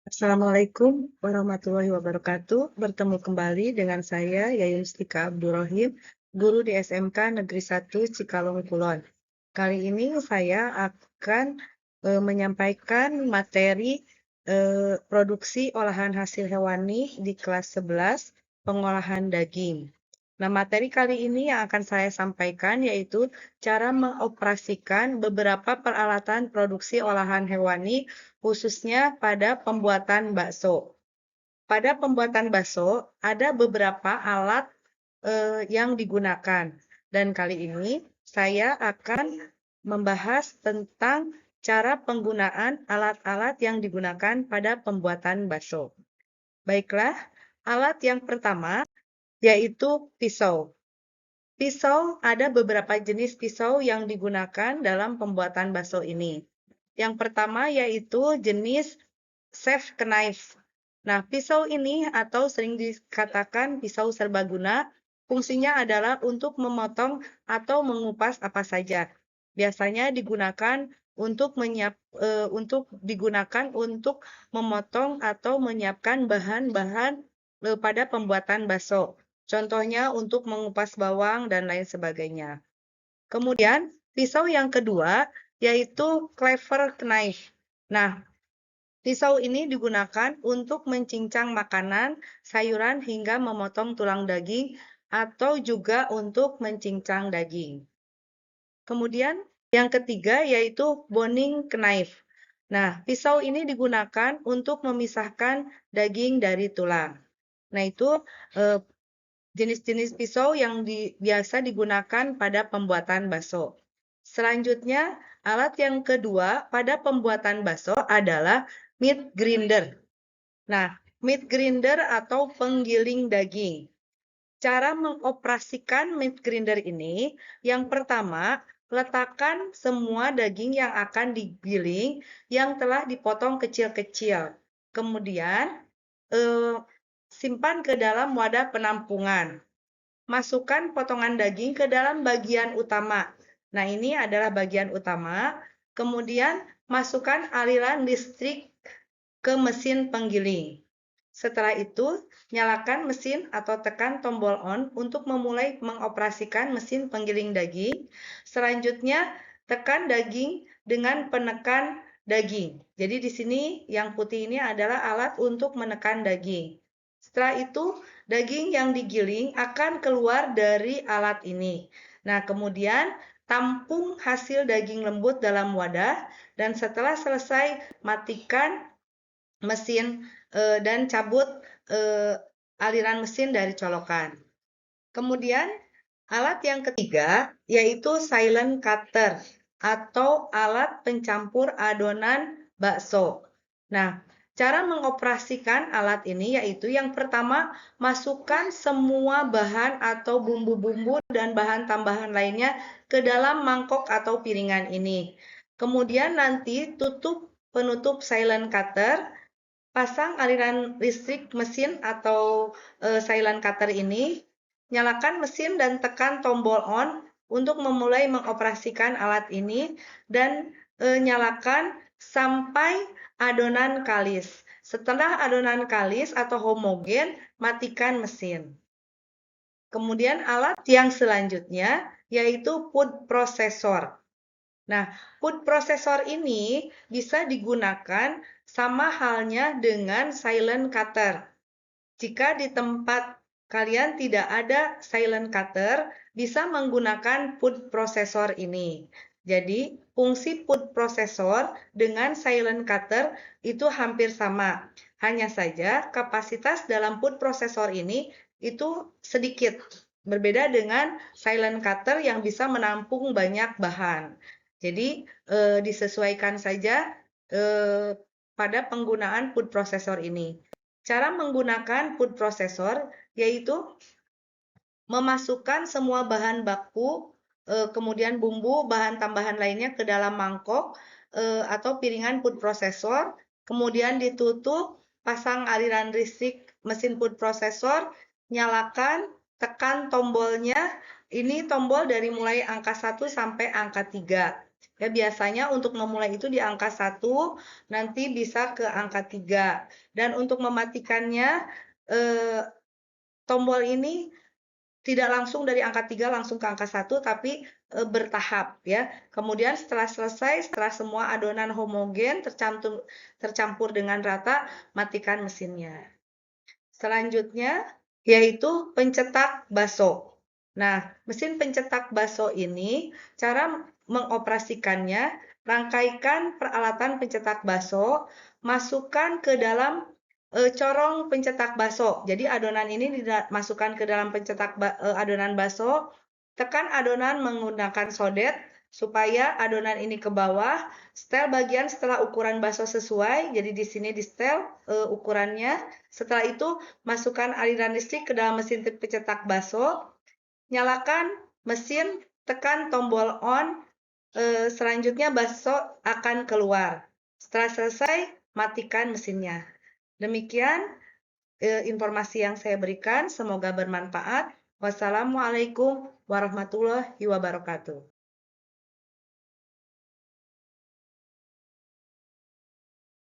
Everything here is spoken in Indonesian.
Assalamualaikum warahmatullahi wabarakatuh. Bertemu kembali dengan saya, Yayun Stika Abdurrahim, guru di SMK Negeri 1 Cikalong Kulon. Kali ini saya akan menyampaikan materi produksi olahan hasil hewani di kelas 11, pengolahan daging. Nah, materi kali ini yang akan saya sampaikan yaitu cara mengoperasikan beberapa peralatan produksi olahan hewani, khususnya pada pembuatan bakso. Pada pembuatan bakso, ada beberapa alat yang digunakan. Dan kali ini saya akan membahas tentang cara penggunaan alat-alat yang digunakan pada pembuatan bakso. Baiklah, alat yang pertama yaitu pisau. Pisau, ada beberapa jenis pisau yang digunakan dalam pembuatan bakso ini. Yang pertama yaitu jenis chef knife. Nah, pisau ini atau sering dikatakan pisau serbaguna, fungsinya adalah untuk memotong atau mengupas apa saja. Biasanya digunakan untuk memotong atau menyiapkan bahan-bahan pada pembuatan bakso. Contohnya untuk mengupas bawang dan lain sebagainya. Kemudian, pisau yang kedua yaitu cleaver knife. Nah, pisau ini digunakan untuk mencincang makanan, sayuran hingga memotong tulang daging atau juga untuk mencincang daging. Kemudian yang ketiga yaitu boning knife. Nah, pisau ini digunakan untuk memisahkan daging dari tulang. Nah, itu jenis-jenis pisau yang biasa digunakan pada pembuatan bakso. Selanjutnya, alat yang kedua pada pembuatan bakso adalah meat grinder. Nah, meat grinder atau penggiling daging. Cara mengoperasikan meat grinder ini, yang pertama, letakkan semua daging yang akan digiling yang telah dipotong kecil-kecil. Kemudian, simpan ke dalam wadah penampungan. Masukkan potongan daging ke dalam bagian utama. Nah, ini adalah bagian utama. Kemudian, masukkan aliran listrik ke mesin penggiling. Setelah itu, nyalakan mesin atau tekan tombol on untuk memulai mengoperasikan mesin penggiling daging. Selanjutnya, tekan daging dengan penekan daging. Jadi di sini yang putih ini adalah alat untuk menekan daging. Setelah itu, daging yang digiling akan keluar dari alat ini. Nah, kemudian tampung hasil daging lembut dalam wadah dan setelah selesai matikan mesin dan cabut aliran mesin dari colokan. Kemudian alat yang ketiga yaitu silent cutter atau alat pencampur adonan bakso. Nah, cara mengoperasikan alat ini yaitu yang pertama, masukkan semua bahan atau bumbu-bumbu dan bahan tambahan lainnya ke dalam mangkok atau piringan ini. Kemudian nanti tutup penutup silent cutter, pasang aliran listrik mesin atau silent cutter ini, nyalakan mesin dan tekan tombol on untuk memulai mengoperasikan alat ini dan nyalakan sampai adonan kalis. Setelah adonan kalis atau homogen, matikan mesin. Kemudian alat yang selanjutnya yaitu food processor. Nah, food processor ini bisa digunakan sama halnya dengan silent cutter. Jika di tempat kalian tidak ada silent cutter, bisa menggunakan food processor ini. Jadi, fungsi food processor dengan silent cutter itu hampir sama. Hanya saja kapasitas dalam food processor ini itu sedikit. Berbeda dengan silent cutter yang bisa menampung banyak bahan. Jadi, disesuaikan saja pada penggunaan food processor ini. Cara menggunakan food processor yaitu memasukkan semua bahan baku, kemudian bumbu, bahan tambahan lainnya ke dalam mangkok atau piringan food processor, kemudian ditutup, pasang aliran listrik mesin food processor, nyalakan, tekan tombolnya. Ini tombol dari mulai angka 1 sampai angka 3. Ya, biasanya untuk memulai itu di angka 1, nanti bisa ke angka 3. Dan untuk mematikannya, tombol ini tidak langsung dari angka 3 langsung ke angka 1, tapi bertahap ya. Kemudian setelah selesai, setelah semua adonan homogen tercampur dengan rata, matikan mesinnya. Selanjutnya yaitu pencetak baso. Nah, mesin pencetak baso ini cara mengoperasikannya, rangkaikan peralatan pencetak baso, masukkan ke dalam corong pencetak baso. Jadi adonan ini dimasukkan ke dalam adonan baso, tekan adonan menggunakan sodet supaya adonan ini ke bawah, setel bagian setelah ukuran baso sesuai. Jadi di sini di setel ukurannya. Setelah itu masukkan aliran listrik ke dalam mesin pencetak baso, nyalakan mesin, tekan tombol on, selanjutnya baso akan keluar. Setelah selesai, matikan mesinnya. Demikian informasi yang saya berikan, semoga bermanfaat. Wassalamualaikum warahmatullahi wabarakatuh.